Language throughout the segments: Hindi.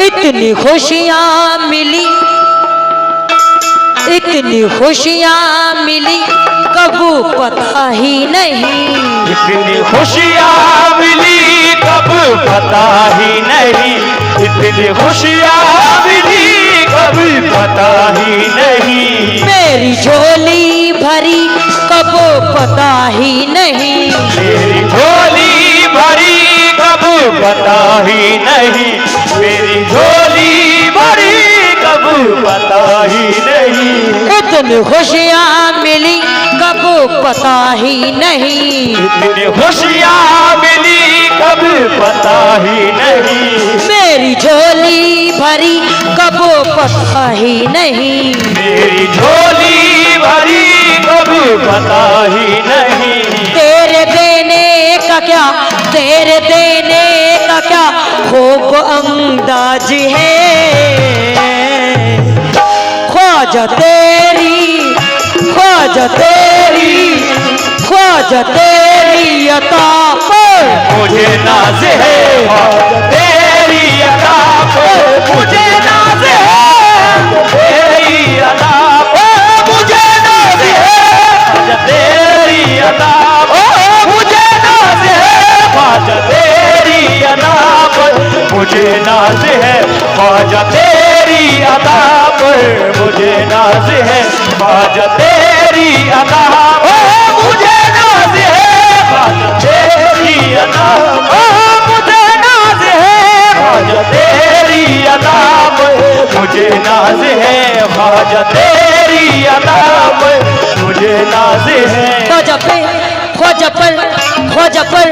इतनी खुशियाँ मिली, इतनी खुशियाँ मिली कब पता ही नहीं। इतनी खुशियाँ मिली कब पता ही नहीं। इतनी खुशियाँ मिली कब पता ही नहीं। मेरी झोली भरी कब पता ही नहीं। मेरी झोली भरी कब पता ही नहीं। मेरी झोली भरी कब पता ही नहीं। इतनी खुशियाँ मिली कब पता ही नहीं। इतनी खुशियाँ मिली कब पता ही नहीं। मेरी झोली भरी कब पता ही नहीं। मेरी झोली भरी कब पता ही नहीं। तेरे देने का क्या, तेरे देने का क्या खूब अंदाज है। ख्वाजा तेरी, ख्वाजा तेरी, ख्वाजा तेरी अता पर मुझे नाज है। तेरी अदा पर मुझे नाज है। तेरी अदा पर मुझे नाज है। तेरी अदा पर मुझे नाज है। ख्वाजा तेरी अदा पर मुझे नाज है। ख्वाजा तेरी अदा पर मुझे नाज है। ख्वाजा तेरी अदा पर मुझे नाज है। ख्वाजा तेरी अदा पर मुझे नाज है। ख्वाजा तेरी अदा पर मुझे नाज है। ख्वाजा तेरी अदा पर मुझे नाज है। ख्वाजा पे, ख्वाजा पर, ख्वाजा पर,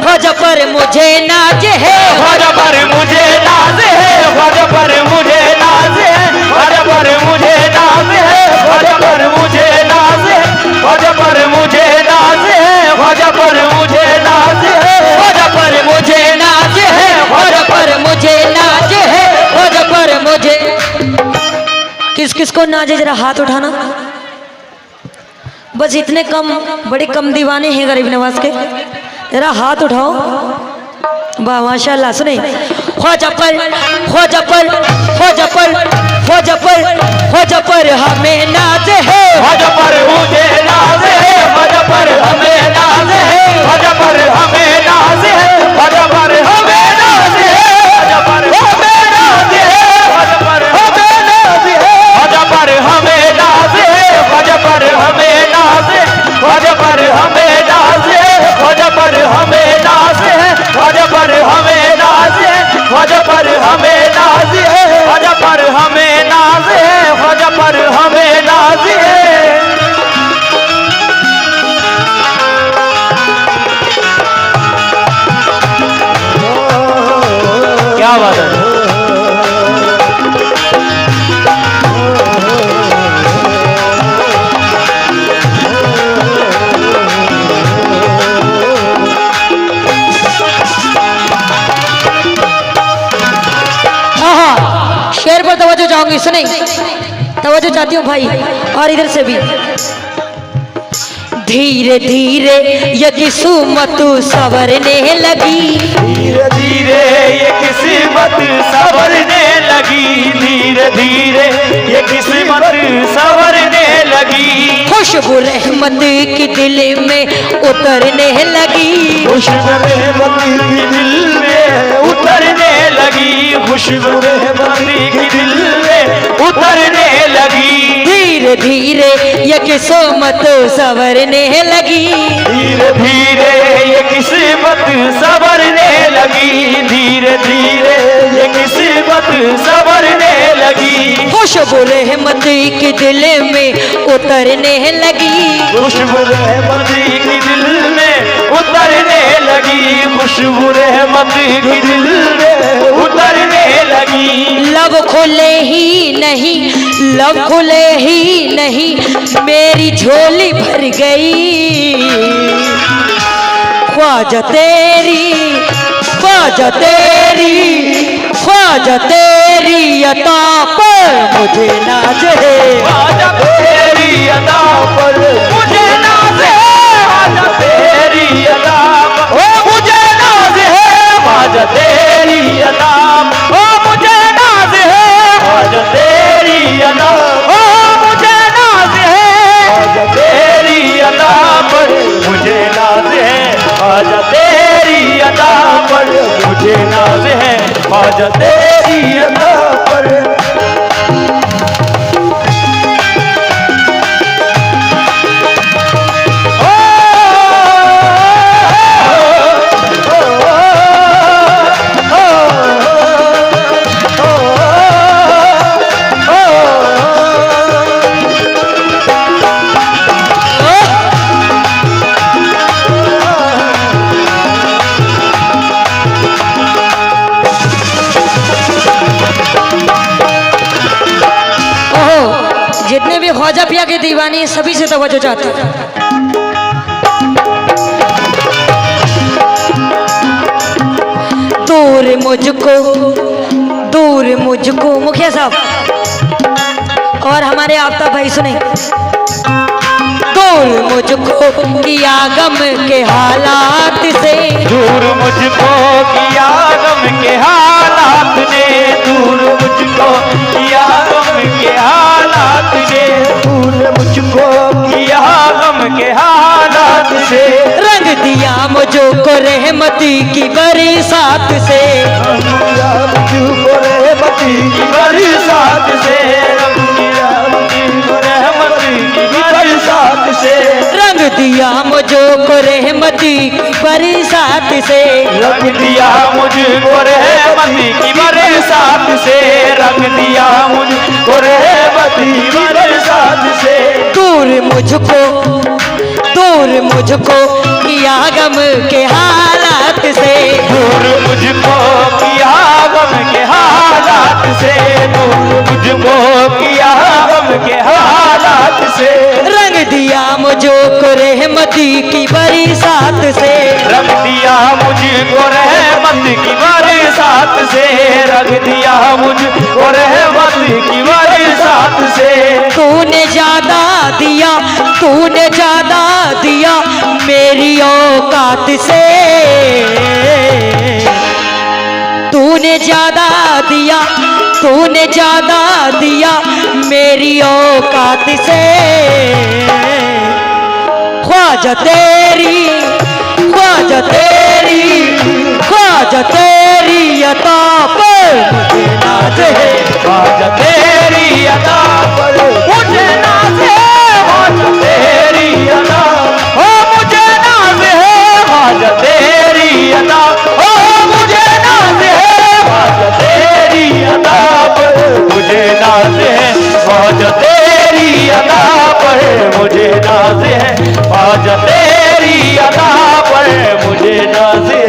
ख्वाजा पर मुझे नाज है। ख्वाजा पर मुझे नाज है। ख्वाजा पर मुझे नाज है। ख्वाजा पर मुझे नाज है। ख्वाजा पर मुझे नाज है। ख्वाजा पर मुझे नाज है। ख्वाजा पर मुझे नाज है। ख्वाजा पर मुझे नाज है। ख्वाजा पर मुझे नाज है। ख्वाजा पर मुझे। किस किस को नाज है जरा हाथ उठाना। बस इतने कम, बड़े कम दीवाने हैं गरीब नवाज के, जरा हाथ उठाओ। वाह माशाल्लाह। सुने ख्वाजा पर, ख्वाजा पर, ख्वाजा पर, ख्वाजा पर, ख्वाजा पर हमें नाज है। ख्वाजा पर मुझे नाज है। ख्वाजा पर हमें नाज है। ख्वाजा पर हमें नाज है। ख्वाजा पर हमें नाज है। ख्वाजा पर हमें नाज है। ख्वाजा पर हमें नाज है। ख्वाजा पर हमें नाज है। ख्वाजा पर हमें नाज है। ख्वाजा पर हमें नाज है। ख्वाजा पर हमें नाज है। ख्वाजा पर हमें नाज है। ख्वाजा पर हमें नाज है। ख्वाजा पर हमें नाज है। ख्वाजा पर हमें नाज है। क्या बात है। शेर पर तवज्जो चाहूंगी। सुने तवज्जो चाहती हूँ भाई, और इधर से भी। धीरे धीरे ये किस्मत संवरने लगी। धीरे धीरे ये किस्मत संवरने लगी। धीरे धीरे ये किस्मत संवरने लगी। खुशबू रहमत की दिल में उतरने लगी। खुशबू रहमत की दिल में उतरने लगी। खुशबू रहमत की दिल में उतरने लगी। धीरे धीरे ये किस्मत संवरने लगी। धीरे धीरे ये किस्मत संवरने लगी। धीरे धीरे ये किस्मत संवरने लगी। खुशबू रहमत की दिल में उतरने लगी। खुशबू रहमत की दिल में उतरने लगी। खुशबू रहमत की दिल में उतरने लगी। लब खुले ही नहीं, लब खुले ही नहीं, मेरी झोली भर गई। ख्वाजा तेरी, ख्वाजा तेरी, ख्वाजा तेरी अता पर मुझे नाज है। ख्वाजा तेरी अदा पर मुझे नाज है। ख्वाजा तेरी अदा पर मुझे नाज है। ख्वाजा तेरी अदा पर मुझे ख्वाजा तेरी अदा पर। जितने भी ख्वाजा पिया के दीवानी सभी से तवज्जो चाहते हैं। दूर मुझको मुखिया साहब और हमारे आफ्ताब भाई सुने। दूर मुझको किया गम के हालात से, दूर मुझको किया गम के हालात ने, दूर मुझको किया गम के हालात ने, दूर मुझको किया गम के हालात से। रंग दिया मुझको रहमती की बरसात से, रंग दिया मुझको रहमती की बरसात से, रंग दिया मुझको रहमती की बरसात से। रंग दिया मुझको रहमती की बरसात से, रंग दिया मुझको रहमती की बरसात से, रंग दिया मुझको रहमती की बरसात से। दूर मुझको किया गम के हालात से, दूर मुझको किया गम के हालात से, दूर मुझको किया गम के हालात से। रंग दिया मुझको रहमती की बरसात से, रंग दिया मुझको रहमत की बरसात से, रंग दिया मुझको रहमत की बरसात से। तूने ज्यादा दिया मेरी औकात से, तूने ज्यादा दिया मेरी औकात से। ख्वाजा तेरी अता पर मुझे नाज है, ख्वाजा तेरी अदा पर मुझे नाज है, ख्वाजा तेरी अदा ओ मुझे नाज है, ख्वाजा तेरी अदा ओ मुझे नाज है, ख्वाजा तेरी अदा पर मुझे नाज है, ख्वाजा तेरी अदा पर मुझे नाज है, ख्वाजा तेरी अदा पर मुझे नाज है।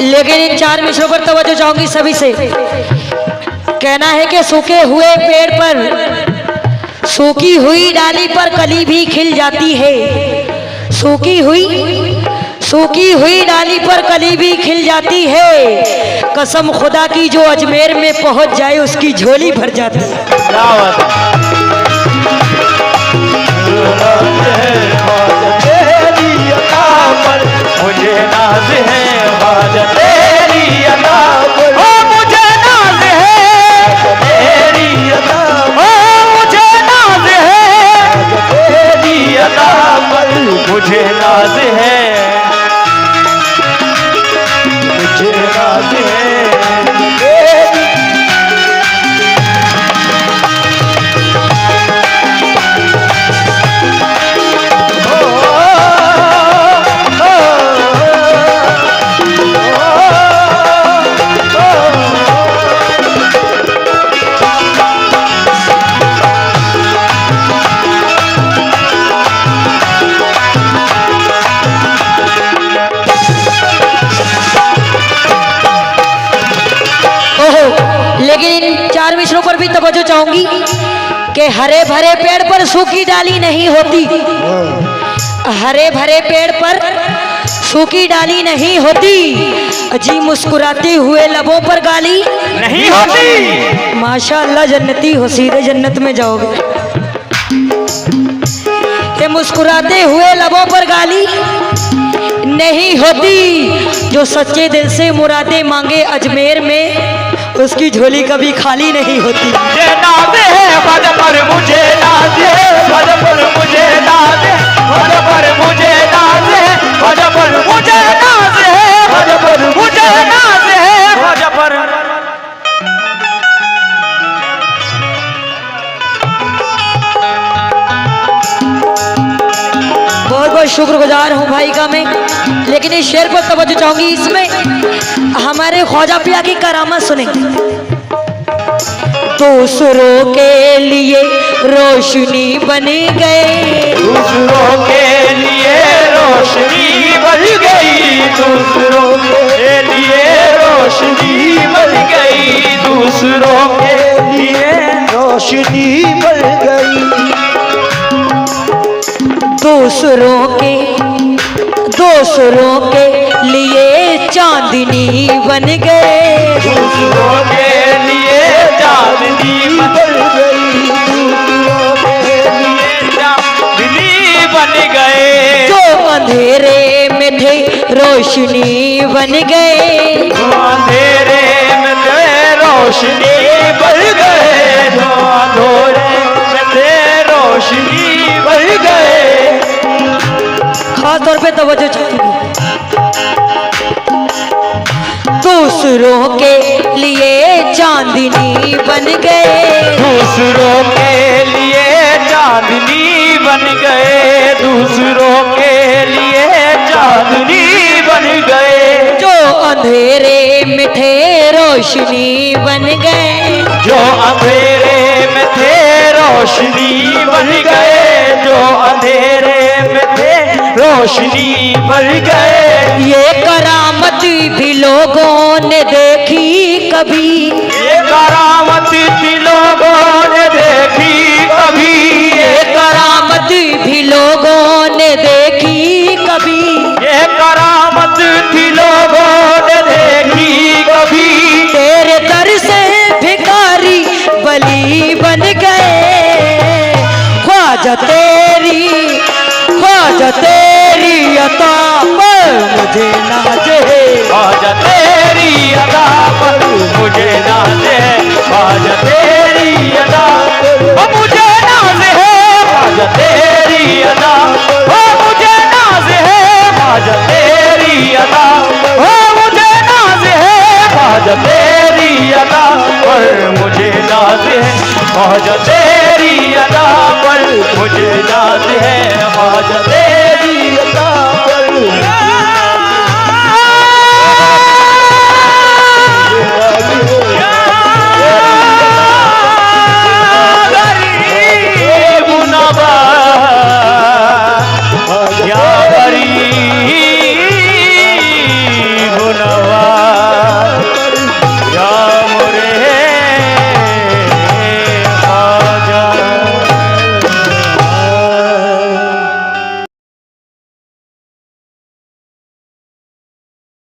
लेकिन इन 4 मिसरों पर तवज्जो चाहूंगी सभी से। कहना है कि सूखे हुए पेड़ पर, सूखी हुई डाली पर कली भी खिल जाती है, सूखी हुई डाली पर कली भी खिल जाती है। कसम खुदा की जो अजमेर में पहुंच जाए उसकी झोली भर जाती है। मुझे नाज है ख्वाजा तेरी अदा पर, ओ मुझे नाज है तेरी अदा, ओ मुझे नाज है तेरी अदा पर, मुझे नाज है, मुझे नाज है तेरी। Oh भी तवज्जो चाहूंगी कि हरे भरे पेड़ पर सूखी डाली नहीं होती, हरे भरे पेड़ पर सूखी डाली नहीं होती, जी मुस्कुराते हुए लबों पर गाली नहीं होती। माशाअल्लाह जन्नती हो, सीधे जन्नत में जाओगे। कि मुस्कुराते हुए लबों पर गाली नहीं होती, जो सच्चे दिल से मुरादे मांगे अजमेर में उसकी झोली कभी खाली नहीं होती। मुझे नाज़ है बद पर मुझे नाज़ है, बद पर मुझे नाज़ है, बद पर मुझे नाज़ है, बद पर मुझे नाज़ है, बद पर मुझे नाज़ है, बद पर। बहुत बहुत शुक्रगुजार हूँ भाई का मैं, लेकिन इस शेर पर तवज्जो चाहूंगी। इसमें हमारे ख्वाजा पिया की करामत सुने। दूसरों के लिए रोशनी बन गए, दूसरों के लिए रोशनी बन गई, दूसरों के लिए रोशनी बन गई, दूसरों के लिए रोशनी बन गई। दूसरों के लिए चांदनी बन गए, दूसरों के लिए चांदनी बन गई, दूसरों के लिए चांदनी बन गए। जो अंधेरे में थे रोशनी बन गए, जो अंधेरे में थे रोशनी बन गए, जो अंधेरे में थे रोशनी बन गए। खास तौर पे तवज्जो चाहिए। दूसरों के लिए चांदनी बन गए, दूसरों के लिए चांदनी बन गए, दूसरों के लिए चांदनी बन गए। जो अंधेरे में थे रोशनी बन गए, जो अंधेरे में थे रोशनी बन गए, जो अंधेरे में थे रोशनी बन गए। ये करामत भी लोगों ने देखी कभी, ये करामत भी लोगों ने देखी कभी, ये करामत भी लोगों ने देखी कभी, ये करामत भी लोगों ने देखी कभी। तेरे दर से भिखारी बली बन गए, ख्वाजा तेरी अता पर मुझे नाज है, ख्वाजा तेरी अदा पर मुझे नाज है, ख्वाजा तेरी अदा पर मुझे नाज है, ख्वाजा तेरी अदा पर मुझे नाज है, ख्वाजा तेरी अदा पर मुझे नाज है, ख्वाजा तेरी अदा पर मुझे नाज है, ख्वाजा तेरी अदा पर मुझे नाज है, ख्वाजा तेरी अदा पर